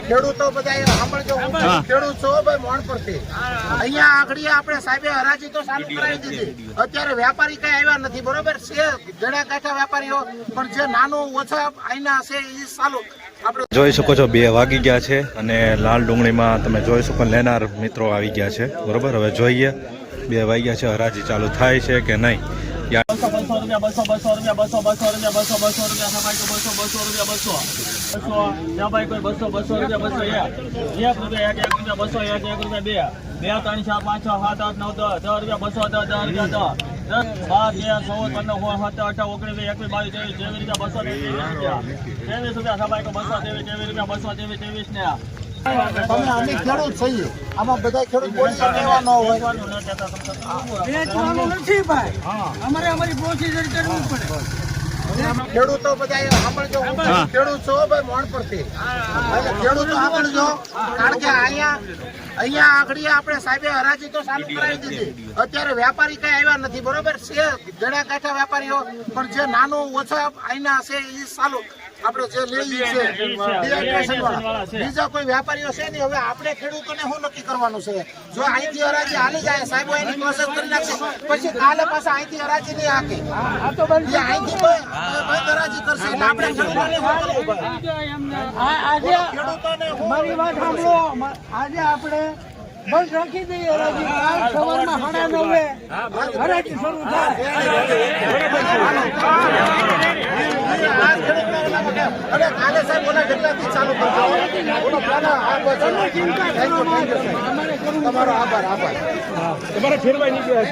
ખેડૂતો બધા સાંભળજો, ખેડૂત છો ભાઈ મોણ પરથી અહીંયા આગળ આપણે સાહેબે હરાજી તો ચાલુ કરાવી દીધી. અત્યારે વેપારી કઈ આવ્યા નથી, બરોબર છે જણા કાંઠા વેપારીઓ, પણ જે નાનું ઓછા આઈના છે એ ચાલુ. જોઈ શકો છો 2 વાગી ગયા છે અને લાલ ડુંગળીમાં તમે જોઈ શકો લેનાર મિત્રો આવી ગયા છે. બરોબર, હવે જોઈએ 2 વાગ્યા છે, હરાજી ચાલુ થાય છે કે નહીં. 200 રૂપિયા 200 રૂપિયા 200 રૂપિયા 200 રૂપિયા 200 ભાઈ કોઈ 200 રૂપિયા 200 1 રૂપિયા 1 રૂપિયા 1 રૂપિયા 2 3 4 5 6 7 8 9 10 રૂપિયા 200 10 રૂપિયા 10 12 13 14 15 16 17 18 19 20 રૂપિયા 200 તમે અમે ખેડૂત છીએ, આમાં બધા ખેડૂત બોલી લેવા ન હોય. નથી ભાઈ, અમારી પ્રોસીજર કરવું પડે. ખેડૂતો બધા સાંભળજો, ખેડૂત છો ભાઈ મોણ પરથી ખેડૂતો સાંભળજો, કારણ કે અહીંયા આગળ આપણે સાહેબે હરાજી તો ચાલુ કરાવી દીધી. અત્યારે વેપારી કઈ આવ્યા નથી, બરોબર છે જણા કાંઠા વેપારીઓ, પણ જે નાનું ઓછા આઈના છે એ ચાલુ. આપણે જે લઈએ છે બીજા કોઈ વેપારીઓ છે નહીં. હવે આપણે ખેડૂતોને શું નક્કી કરવાનું છે? જો અહીંથી હરાજી હાલી જાય, સાહેબો એની પ્રોસેસ કરી નાખશે, પછી કાલે પાછા અહીંથી હરાજી નહીં હાકે, અહીંથી બંધ હરાજી કરશે. એટલે આપણે ખેડૂતોને શું કરવું? મારી વાત સાંભળો, આજે આપણે બંધ રાખી દઈએ હરાજી. કાલ સવારમાં 9:30 હરાજી શરૂ થાય. અને કાલે સાહેબ ઓલા કેટલાથી ચાલુ કરજો. તમારો આભાર. તમારે ફેરવાઈ નહીં ગયા.